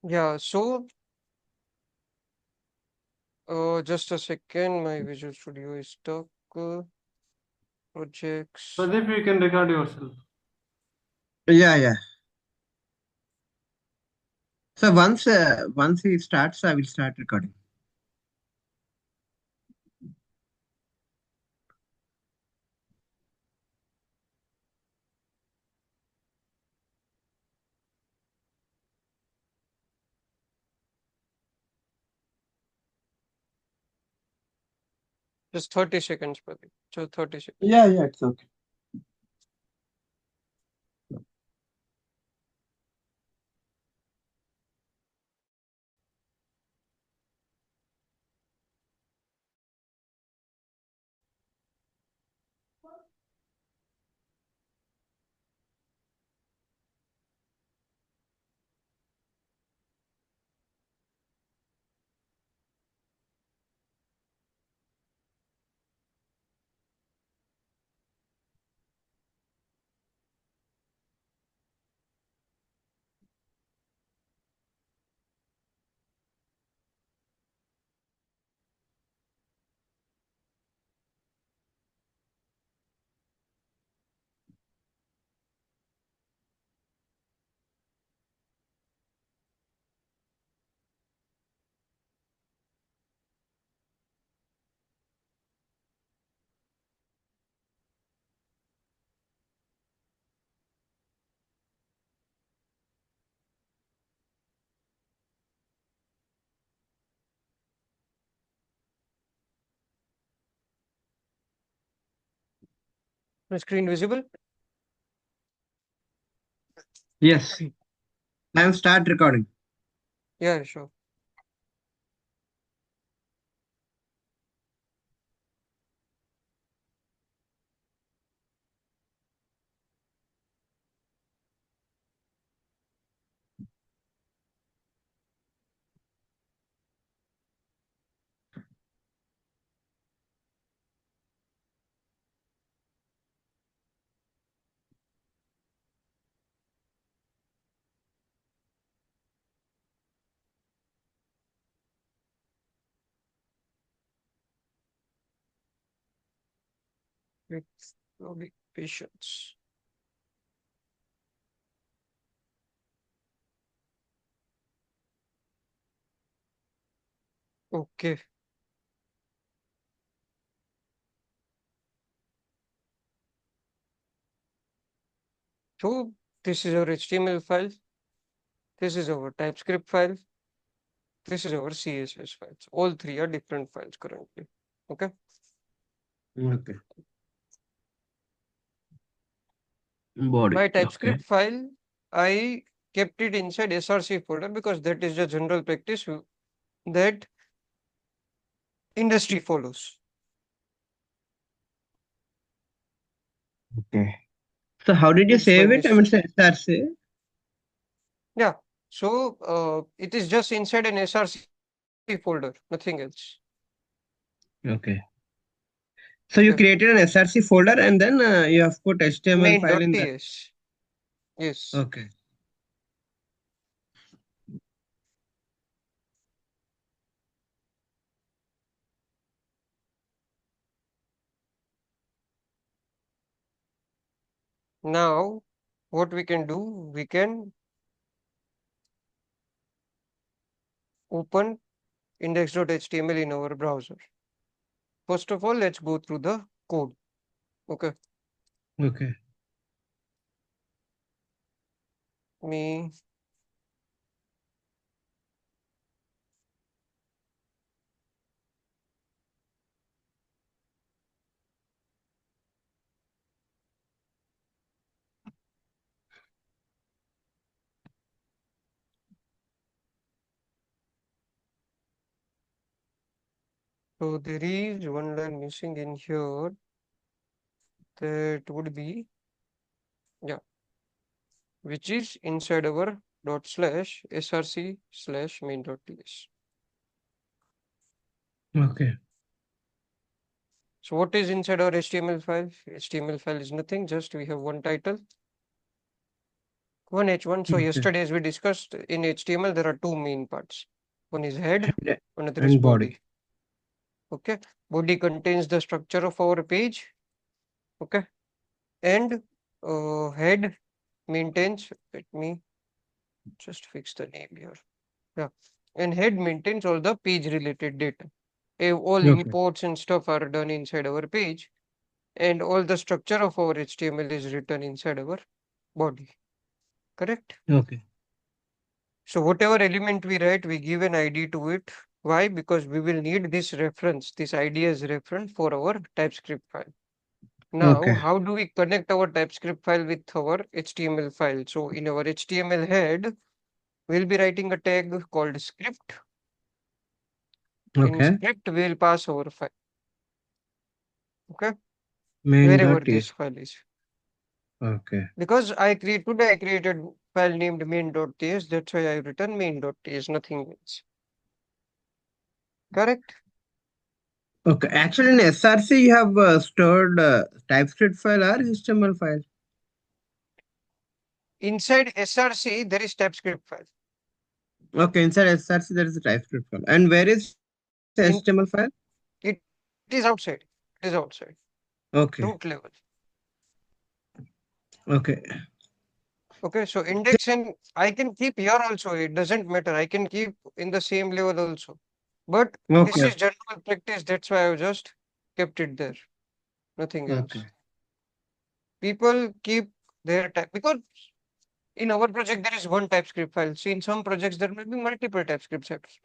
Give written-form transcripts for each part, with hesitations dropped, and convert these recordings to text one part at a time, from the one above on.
Yeah, so just a second, my Visual Studio is stuck. Projects. Pradeep, you can record yourself. Yeah, yeah. So once he starts, I will start recording. Just 30 seconds, Pradeep. Just 30 seconds. Yeah, yeah, it's okay. My screen visible? Yes, I will start recording. Yeah, sure. With slowly patience. Okay. So this is our HTML file. This is our TypeScript file. This is our CSS files. All three are different files currently. Okay. Okay. Body. My Okay. TypeScript file, I kept it inside SRC folder because that is the general practice that industry follows. Okay. So how did you That's my save it? I mean, mistake. start say. Yeah. So it is just inside an SRC folder, nothing else. Okay. So you Okay. created an SRC folder and then you have put HTML file in that. Main.ts. Yes. Okay. Now, what we can do, we can open index.html in our browser. First of all, let's go through the code. Okay. Okay. Me So there is one line missing in here. That would be, yeah, which is inside our dot slash src slash main.ts. Okay. So what is inside our HTML file? HTML file is nothing, just we have one title One H1. So Okay. yesterday, as we discussed in HTML, there are two main parts. One is head, And, another is and body. body. Okay. Body contains the structure of our page. Okay. And head maintains, let me just fix the name here. Yeah. And head maintains all the page related data. All Okay. imports and stuff are done inside our page, and all the structure of our HTML is written inside our body. Correct? Okay. So whatever element we write, we give an ID to it. Why? Because we will need this reference, this ID as reference for our TypeScript file. Now, Okay. how do we connect our TypeScript file with our HTML file? So in our HTML head, we'll be writing a tag called script. In Okay. script, we'll pass our file. Okay, wherever this Main.ts. file is. Okay. Because today I created file named main.ts. That's why I written main.ts, nothing else. Correct? Okay. Actually, in SRC, you have stored TypeScript file or HTML file. Inside SRC, there is TypeScript file. Okay. Inside SRC, there is a TypeScript file. And where is HTML file? In it is outside. It is outside. Okay. Root level. Okay. Okay, so index and I can keep here also. It doesn't matter. I can keep in the same level also. But this Okay. is general practice. That's why I just kept it there. Nothing else. Okay. People keep their type because in our project there is one TypeScript file. See, in some projects there may be multiple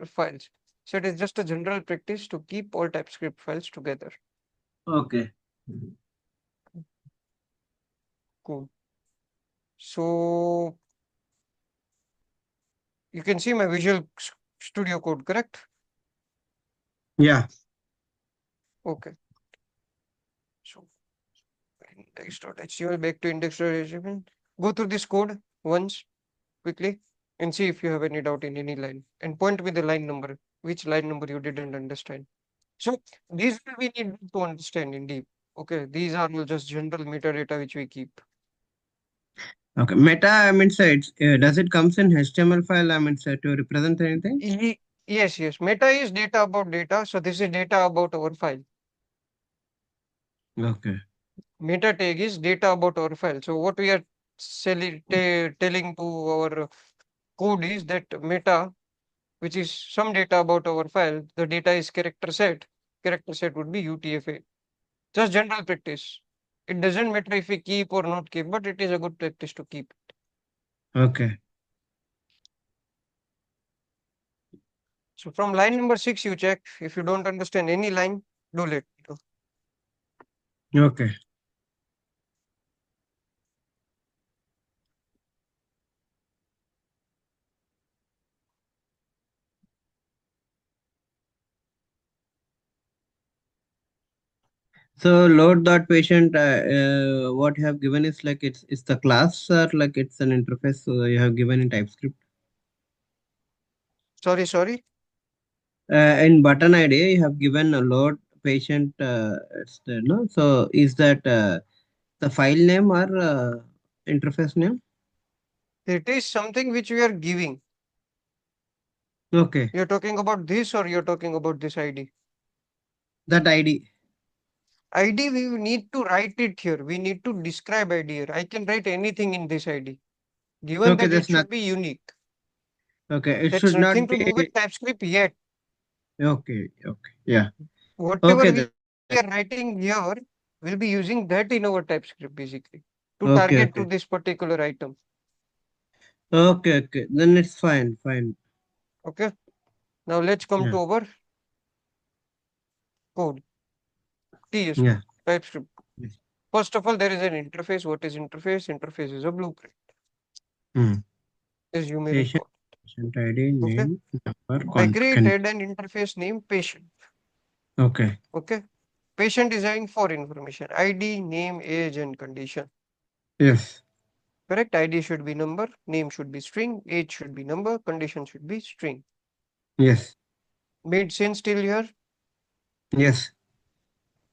files. So it is just a general practice to keep all TypeScript files together. Okay. Cool. So you can see my Studio Code, correct? Yeah. Okay. So index.html back to index.html. Go through this code once quickly and see if you have any doubt in any line and point with the line number, which line number you didn't understand. So these will we need to understand in deep. Okay, these are all just general metadata which we keep. Okay. Meta, I mean, so does it comes in HTML file? I mean, so to represent anything? Yes, yes. Meta is data about data. So this is data about our file. Okay. Meta tag is data about our file. So what we are telling to our code is that meta, which is some data about our file, the data is character set. Character set would be UTF-8. Just general practice. It doesn't matter if we keep or not keep, but it is a good practice to keep. Okay. So from line number 6, you check. If you don't understand any line, do let me know. Okay. So load dot patient, what you have given is like it's the class or like it's an interface you have given in TypeScript. Sorry, sorry. In button ID you have given a load patient. It's the, no. So is that the file name or interface name? It is something which we are giving. Okay. You're talking about this or you're talking about this ID? That ID. ID, we need to write it here. We need to describe ID here. I can write anything in this ID, given Okay. that it That's not. should be unique. Okay. It That's should nothing not to do be. with TypeScript yet. Okay. Okay. Yeah. Whatever Okay. we are writing here, we'll be using that in our TypeScript basically to Okay. target to Okay. this particular item. Okay. Okay. Then it's fine. Fine. Okay. Now let's come Yeah. to our code. TS Yeah. code, TypeScript. Yes. First of all, there is an interface. What is interface? Interface is a blueprint, Hmm. as you may Patient. recall. Patient ID Okay. name number I can. created an interface named patient. Okay. Okay. Patient is having four information: ID, name, age, and condition. Yes. Correct? ID should be number, name should be string, age should be number, condition should be string. Yes. Made sense till here? Yes.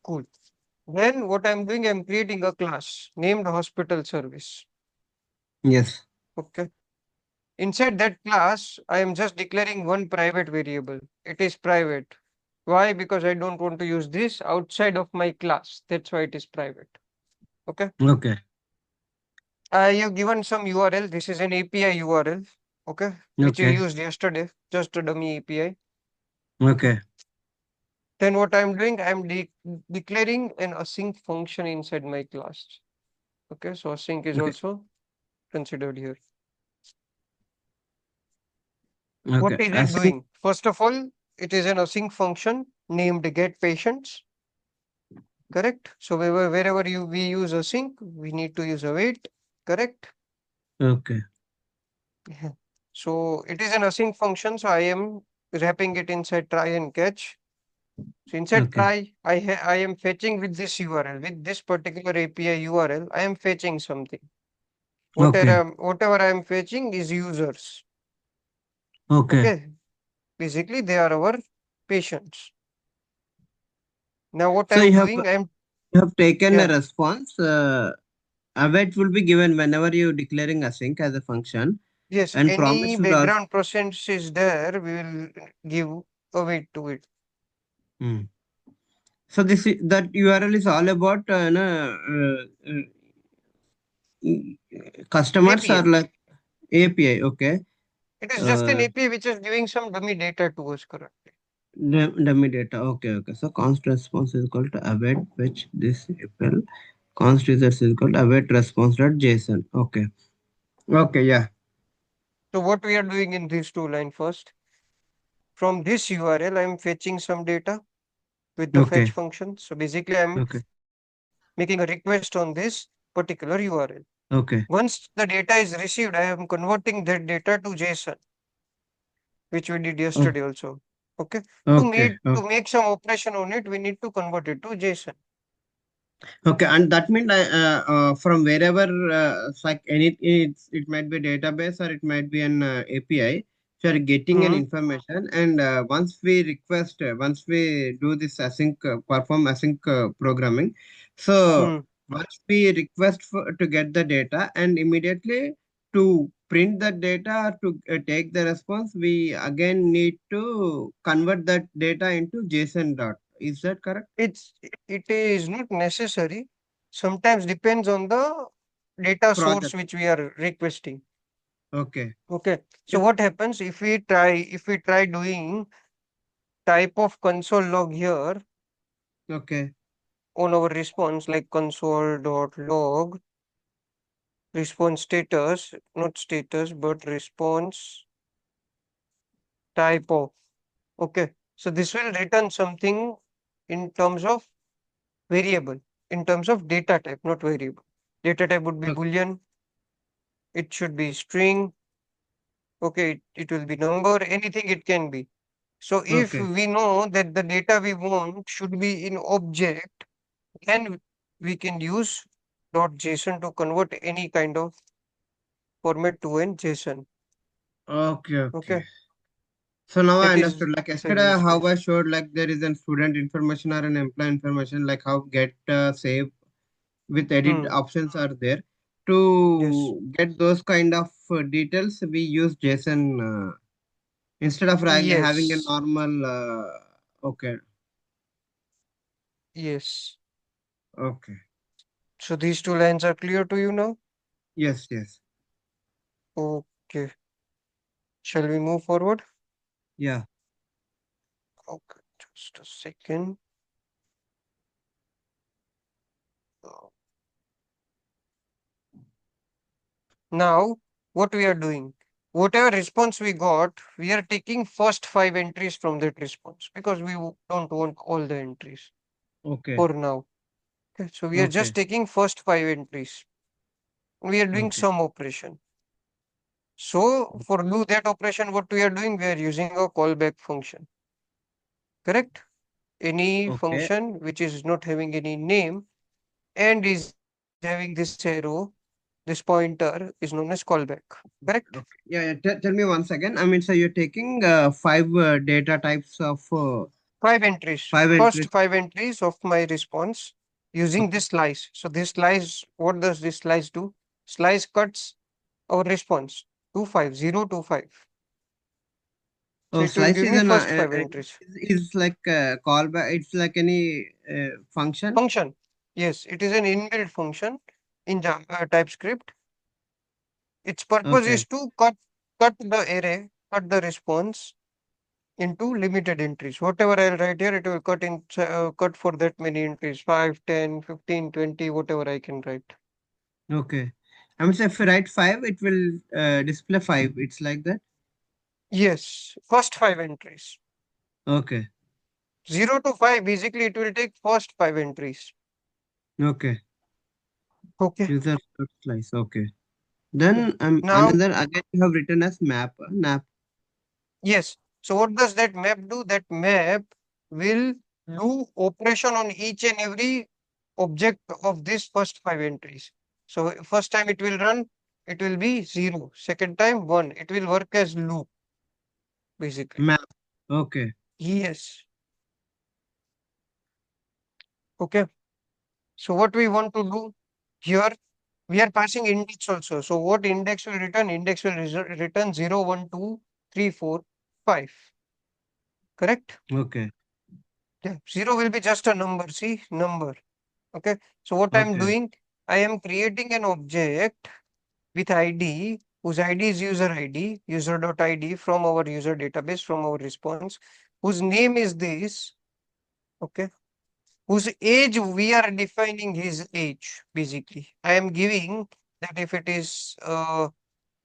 Cool. Then what I'm doing, I'm creating a class named hospital service. Yes. Okay. Inside that class, I am just declaring one private variable. It is private. Why? Because I don't want to use this outside of my class. That's why it is private. Okay. Okay. I have given some URL. This is an API URL. Okay. Which you Okay. used yesterday. Just a dummy API. Okay. Okay. Then what I'm doing, I'm declaring an async function inside my class. Okay. So async is Okay. also considered here. What Okay. is it Async. doing? First of all, it is an async function named get patients, correct? So wherever we use async, we need to use await, correct? Okay. Yeah. So it is an async function. So I am wrapping it inside try and catch. So inside Okay. try, I am fetching with this URL, with this particular API URL. I am fetching something. Okay. Whatever I am fetching is users. Okay. Okay. Basically, they are our patients. Now what So I'm you have doing, I'm you have taken a yeah. response. Await will be given whenever you declaring async as a function, Yes, and any promise will also. background process is there, we will give a weight to it. Hmm. So that URL is all about customers or API. like API. Okay. It is just an Uh, API which is giving some dummy data to us currently. dummy data. Okay. Okay. So const response is equal to await fetch this april. Const results is equal to await response dot json. Okay. Okay. Yeah. So what we are doing in these two lines first, from this URL, I'm fetching some data with the fetch Okay. function. So basically, I'm Okay. making a request on this particular URL. Okay. Once the data is received, I am converting that data to JSON, which we did Oh. yesterday also. Okay. Okay. To make some operation on it, we need to convert it to JSON. Okay, and that means from wherever, it's like it might be database or it might be an API. So you're getting an Hmm. information, and once we do this async, perform async programming. So Hmm. once we request to get the data, and immediately to print the data or to take the response, we again need to convert that data into JSON dot. Is that correct? It's it is not necessary. Sometimes depends on the data source Project. which we are requesting. Okay. Okay. So If what happens if we try doing type of console log here okay, on our response like console.log response status, not status, but response type of. Okay. So this will return something in terms of variable, in terms of data type, not variable. Data type would be okay, boolean, it should be string, okay, it will be number, anything it can be. So if okay, we know that the data we want should be in object, then we can use .json to convert any kind of format to an JSON. okay, okay. Okay, So now I that is understood. Like the yesterday, use how I case. showed like there is a student information or an employee information, like how get save with edit Hmm. options are there. Yes. To get those kind of details, we use JSON instead of having a Yes. normal. Okay, Yes. okay, So these two lines are clear to you now? yes, yes, Okay. Shall we move forward? yeah, Okay, just a second. Uh, Now, what we are doing, whatever response we got, we are taking first five entries from that response because we don't want all the entries okay, for now. Okay, so we are just okay, taking first five entries. We are doing okay, some operation. So for do that operation, what we are doing, we are using a callback function. Correct? Any okay, function which is not having any name and is having this arrow, this pointer is known as callback. Correct? okay. Yeah, yeah. Tell me once again. I mean, so you're taking five data types of Five entries. five First entries. five entries of my response using Okay. this slice. So this slice, what does this slice do? Slice cuts. our response, 25, 0 to 5. So Oh, it will slice give is me first five entries. is like a callback. It's like any function. Function. Yes, it is an inbuilt function in TypeScript. Its purpose Okay. is to cut the array, cut the response into limited entries. Whatever I'll write here, it will cut for that many entries, 5, 10, 15, 20, whatever I can write. Okay. I mean, so if you write 5, it will display 5. It's like that. Yes, first five entries. Okay. 0 to 5, basically it will take first five entries. Okay. Okay. User slice. Okay. Yeah. Then Now, another again you have written as map. Nap. yes. So what does that map do? That map will do operation on each and every object of this first five entries. So first time it will run, it will be 0. Second time 1. It will work as loop, basically. Map. Okay. Yes. Okay. So what we want to do here, we are passing index also. So what index will return? Index will return 0, 1, 2, 3, 4, 5. Correct? Okay. Yeah. 0 will be just a number. See, number. Okay. So what I'm Okay. doing, I am creating an object with ID whose ID is user ID, user.id from our user database, from our response, whose name is this. Okay. Whose age we are defining his age, basically. I am giving that if it is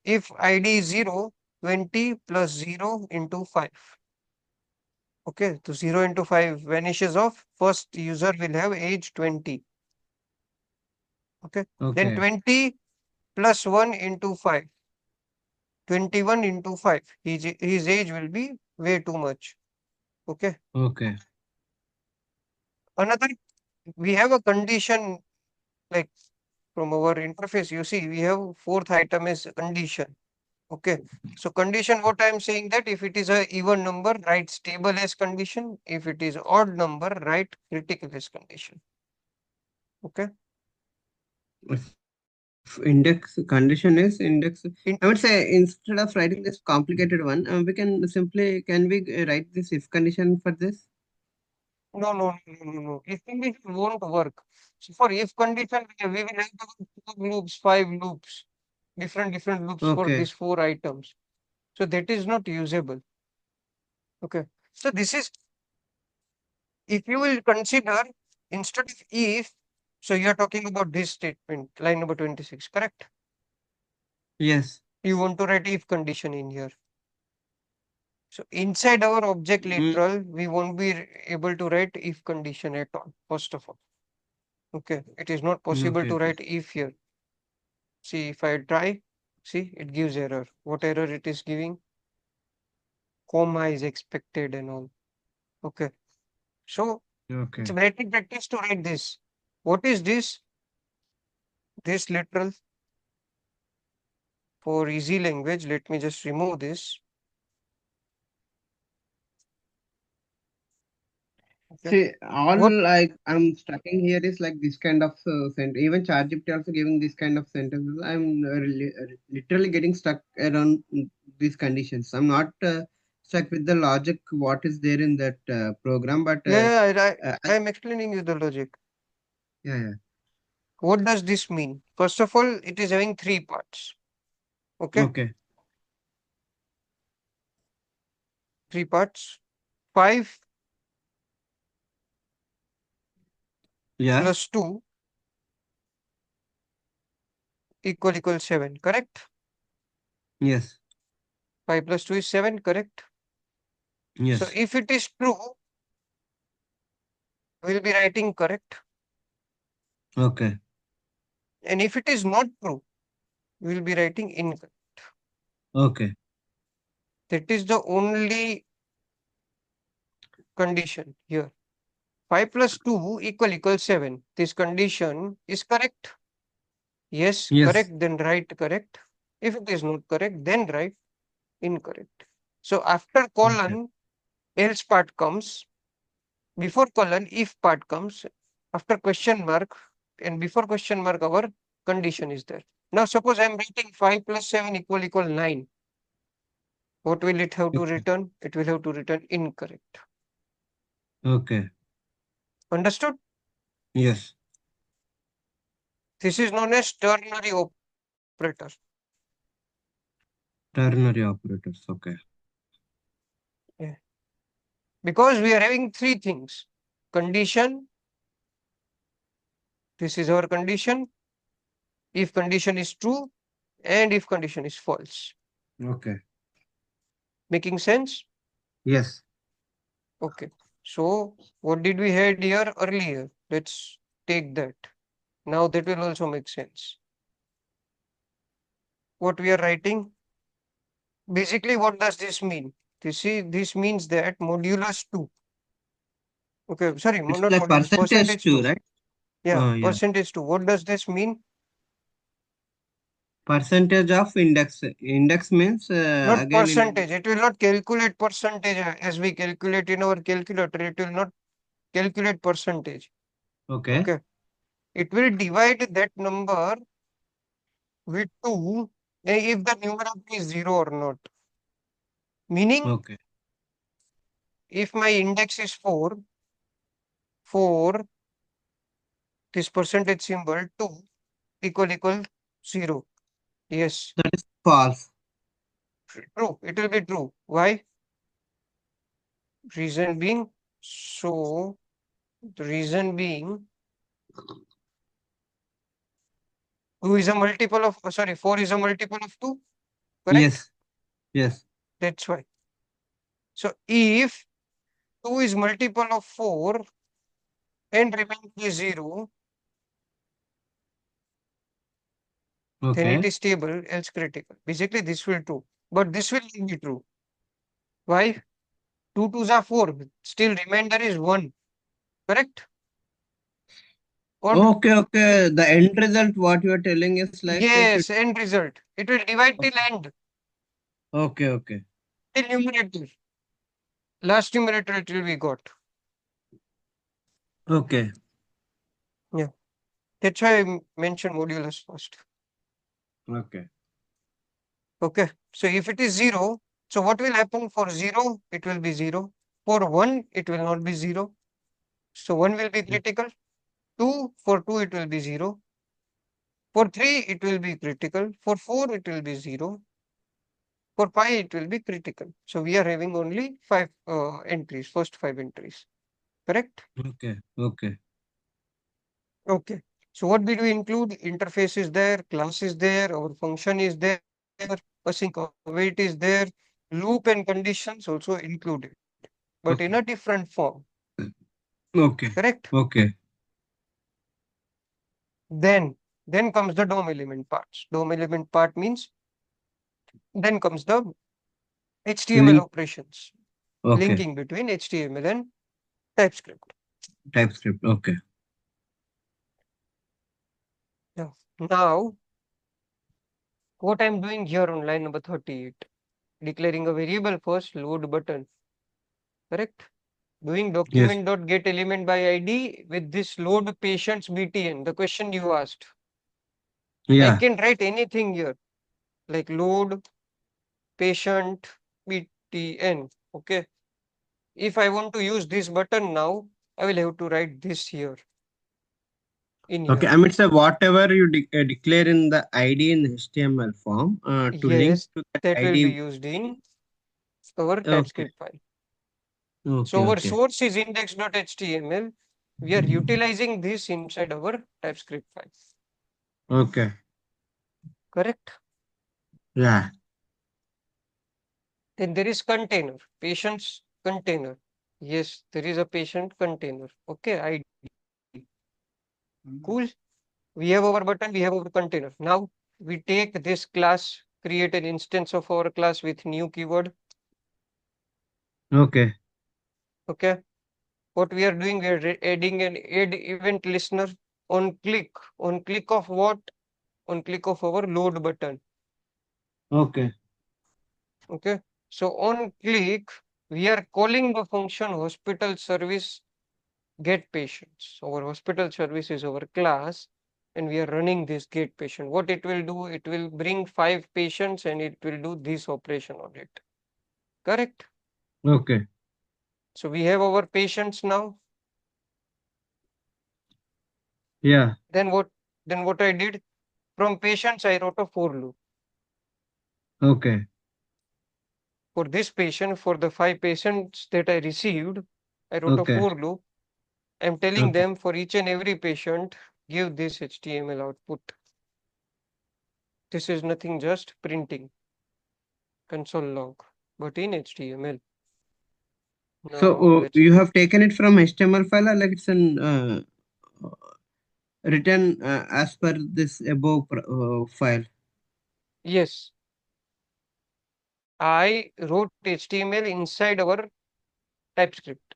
if ID is 0, 20 plus 0 into 5. Okay, so 0 into 5 vanishes off. First user will have age 20. Okay, then Okay. 20 plus 1 into 5. 21 into 5. His age will be way too much. Okay, Okay. another, we have a condition like from our interface. You see, we have fourth item is condition. Okay. So condition, what I am saying that if it is a even number, write stable as condition. If it is odd number, write critical as condition. Okay. If index condition is index, In, I would say instead of writing this complicated one, we can simply can we write this if condition for this? no, no, no, no, no. If condition won't work. So for if condition, we will have to do two loops, five loops, different loops for Okay. these four items. So that is not usable. Okay. So this is, if you will consider instead of if, so you are talking about this statement, line number 26, correct? Yes. You want to write if condition in here. So inside our object Mm, literal, we won't be able to write if condition at all, first of all. Okay, it is not possible okay. to Okay. write if here. See, if I try, see, it gives error. What error it is giving? Comma is expected and all. Okay, so it's Okay. a very practice to write this. What is this? This literal for easy language. Let me just remove this. Okay, See, all what? like I'm stucking here is like this kind of sentence. Even ChatGPT also giving this kind of sentences. I'm literally getting stuck around these conditions. I'm not stuck with the logic what is there in that program, but Yeah, yeah, I I, am explaining you the logic. yeah, yeah. What does this mean? First of all, it is having three parts. Okay, Okay. three parts. 5 Yeah. plus 2 equal 7, correct? Yes. 5 plus 2 is 7, correct? So Yes. if it is true, we'll be writing correct. Okay. And if it is not true, we'll be writing incorrect. Okay. That is the only condition here. 5 plus 2 equal 7. This condition is correct. Yes, Yes. correct, then write correct. If it is not correct, then write incorrect. So after Okay. colon, else part comes. Before colon, if part comes. After question mark, and before question mark, our condition is there. Now suppose I'm writing 5 plus 7 equal 9. What will it have to Okay. return? It will have to return incorrect. Okay. Understood? Yes. This is known as ternary operator. Ternary operators. Okay. Yeah. Because we are having three things. Condition, this is our condition. If condition is true and if condition is false. Okay. Making sense? Yes. Okay. So what did we had here earlier? Let's take that. Now that will also make sense. What we are writing? Basically, what does this mean? This means that modulus 2. Okay, sorry, It's not like modulus, percentage percentage too, 2. right? Yeah, Oh, yeah. percentage 2. What does this mean? Percentage of index. Index means Not again in. percentage. It will not calculate percentage as we calculate in our calculator. It will not calculate percentage. Okay. Okay. It will divide that number with 2 if the numerator is 0 or not. Meaning, Okay. if my index is 4, this percentage symbol 2 equal 0. Yes, That is false. true. It will be true. Why? Reason being, so the reason being 2 is a multiple of, sorry, 4 is a multiple of 2, correct? Yes. Yes. That's why. So if 2 is multiple of 4 and remains is 0, then it Okay. is stable, else critical. Basically, this will true. But this will not be true. Why? 2 twos are 4. Still remainder is 1. Correct? Or Okay. Okay. The end result, what you are telling is like it. yes, end result. It will divide till Okay. end, Okay. Okay. till numerator. Last numerator it will be got. Okay. Yeah. That's why I mentioned modulus first. Okay. Okay. So if it is 0, so what will happen for 0? It will be 0. For 1, it will not be 0. So 1 will be critical. 2, for 2, it will be 0. For 3, it will be critical. For 4, it will be 0. For 5, it will be critical. So we are having only 5 entries, first 5 entries. Correct? Okay. Okay. Okay. So what did we include? Interface is there, class is there, our function is there, async await is there, loop and conditions also included, but in Okay. a different form. Okay. Correct? Okay. Then, then comes the DOM element parts. DOM element part means then comes the HTML Link. operations, Okay. linking between HTML and TypeScript. TypeScript. Okay. Yeah. Now, what I'm doing here on line number 38, declaring a variable first load button. Correct? Doing Yes. document.get element by ID with this load patients btn, the question you asked. I Yeah. can write anything here like load patient btn. Okay. If I want to use this button now, I will have to write this here in Okay. here. I mean, say whatever you declare in the ID in HTML form to link Yes, to that that will be ID. used in our Okay. TypeScript file. Okay. So our Okay. source is index.html. We are utilizing this inside our TypeScript file. Okay. Correct? Yeah. Then there is container, patient's container. Yes, there is a patient container. Okay, I cool. We have our button, we have our container. Now we take this class, create an instance of our class with new keyword. Okay. Okay. What we are doing, we are adding an add event listener on click. On click of what? On click of our load button. Okay. Okay. So on click, we are calling the function hospital service get patients. Our hospital service is our class, and we are running this get patient. What it will do, it will bring 5 patients and it will do this operation on it. Correct? Okay. So we have our patients now. Yeah. Then what I did, from patients I wrote a for loop. Okay. For this patient, for the 5 patients that I received, I wrote a Okay. for loop. I'm telling Okay. them for each and every patient, give this HTML output. This is nothing just printing console log, but in HTML. So Now let's you do. have taken it from HTML file, or like it's an written as per this above file. Yes, I wrote HTML inside our TypeScript.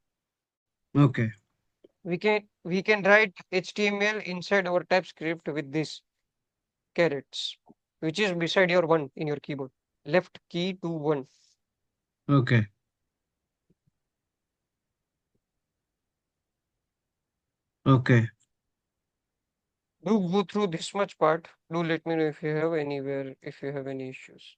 Okay. We can write HTML inside our TypeScript with this carrots, which is beside your one in your keyboard. Left key to one. Okay. Okay. Do go through this much part. Do let me know if you have anywhere, if you have any issues.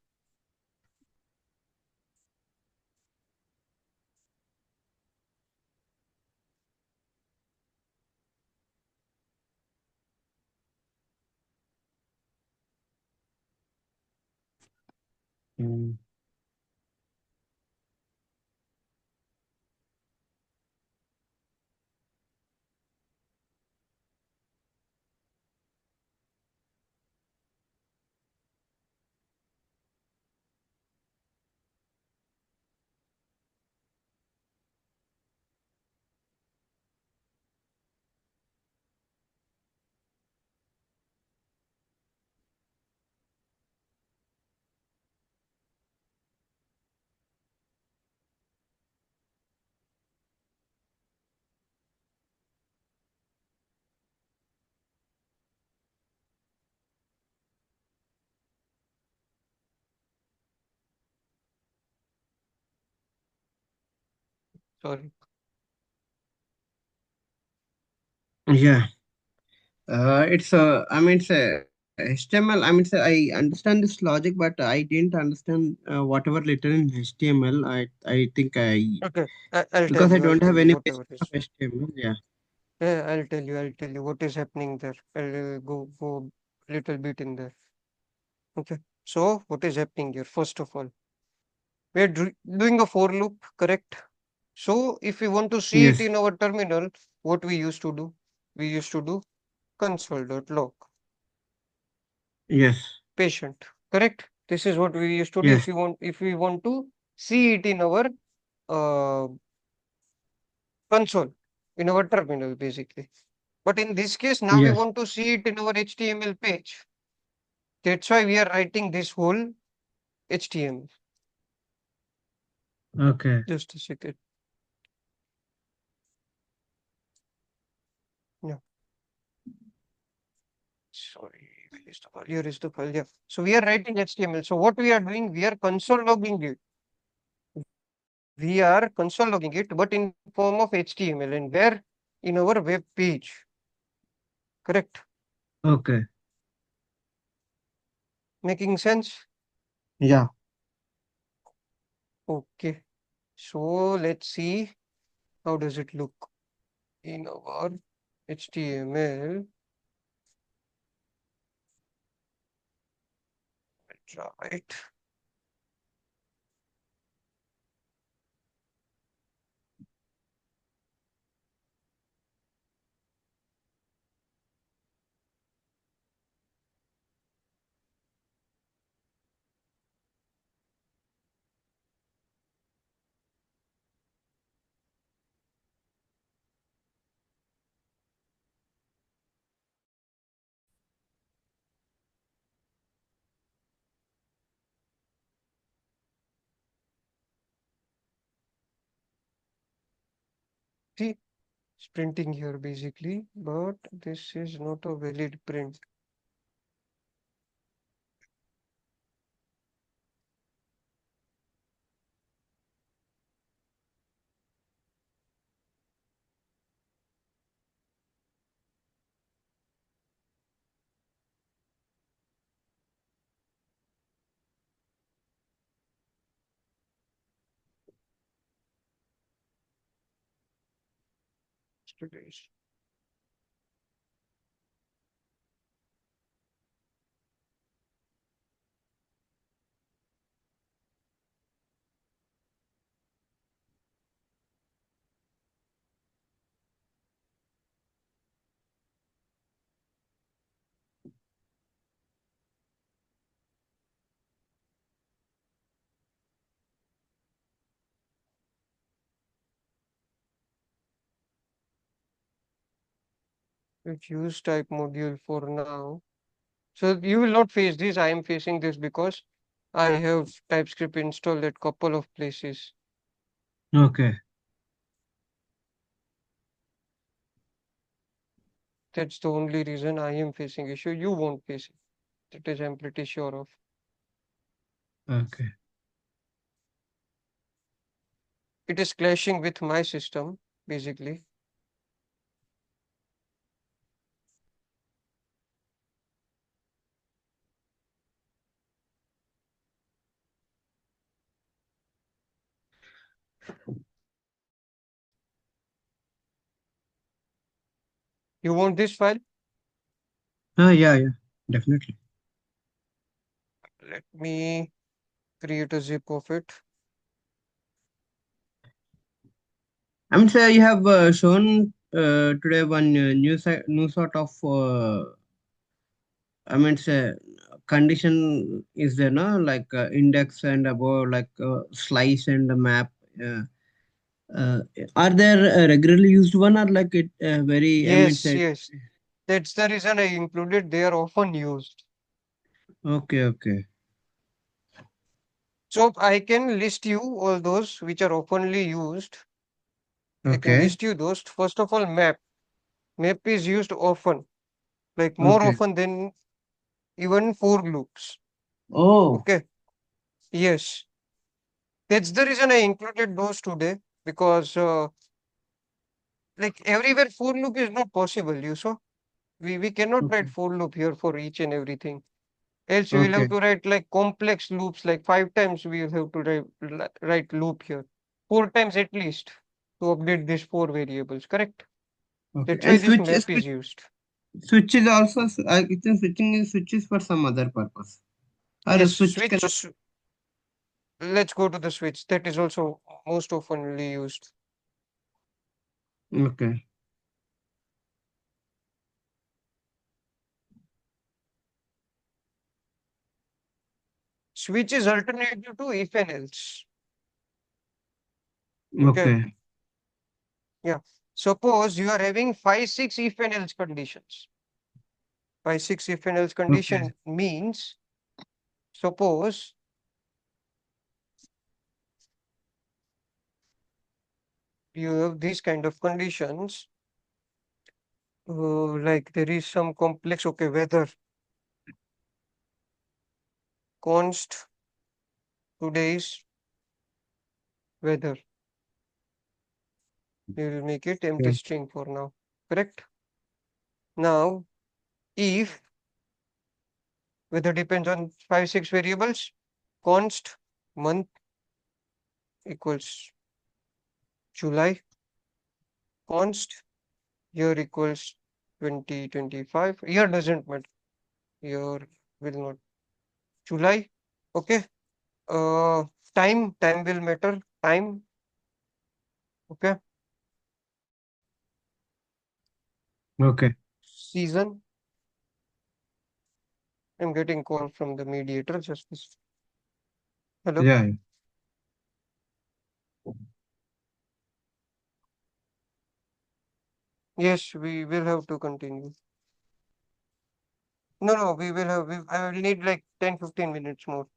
Mm. Sorry. Yeah. It's I mean, it's a HTML. I mean, I understand this logic, but I didn't understand whatever written in HTML. I think Okay, I'll tell because I you. I'll don't tell have you any basic whatever of is. HTML. Yeah. Yeah, I'll tell you. I'll tell you what is happening there. I'll go little bit in there. Okay. So what is happening here? First of all, we're doing a for loop, correct? So if we want to see it Yes. in our terminal, what we used to do? We used to do console.log Yes. patient, correct? This is what we used to do Yes. if we want to see it in our uh, console, in our terminal, basically. But in this case, now we Yes. want to see it in our HTML page. That's why we are writing this whole HTML. Okay. Just a second. Yeah, sorry. Where is the file? Here is the file. Yeah. So we are writing HTML. So what we are doing, we are console logging it. We are console logging it, but in form of HTML and where in our web page. Correct. Okay. Making sense? Yeah. Okay. So let's see how does it look in our HTML. Right. See, it's printing here basically, but this is not a valid print. Today's. Let's use type module for now. So you will not face this. I am facing this because I have TypeScript installed at couple of places. Okay. That's the only reason I am facing issue. You won't face it. That is I'm pretty sure of. Okay. It is clashing with my system, basically. You want this file? Yeah, yeah, definitely. Let me create a zip of it. I mean, sir, you have shown today one new sort of I mean, say condition is there, no? Like index and above, like slice and the map. Uh, uh, are there regularly used one or like it very? I mean, Yes, say yes. That's the reason I included. They are often used. okay, okay, So I can list you all those which are oftenly used. I can okay, list you those. First of all, map. Map is used often, like more okay. often than even for loops. Oh, Okay. Yes. That's the reason I included those today because like everywhere for loop is not possible. You saw we cannot write okay, for loop here for each and everything. Else we will have okay, to write like complex loops, like 5 times we will have to write loop here. 4 times at least to update these four variables, correct? okay. That's why And this map is used. switch is also I think switching is switches for some other purpose. Or a Yes, switch cannot. switch. Let's go to the switch. That is also most oftenly used. Okay, Switch is alternative to if and else. Okay. okay, Yeah. Suppose you are having 5, 6 if and else conditions. 5, 6 if and else okay, condition means suppose you have these kind of conditions, like there is some complex, okay, weather, const today's weather. We will make it empty okay, string for now. Correct? Now, if weather depends on 5, 6 variables, const month equals July, const year equals 2025. Year doesn't matter. Year will not. July. Okay. Uh, time will matter. Time. Okay. okay. Season. I'm getting call from the mediator. Just this. Hello. Yeah, yeah. Yes, we will have to continue. No, no, we will have. I will need like 10, 15 minutes more.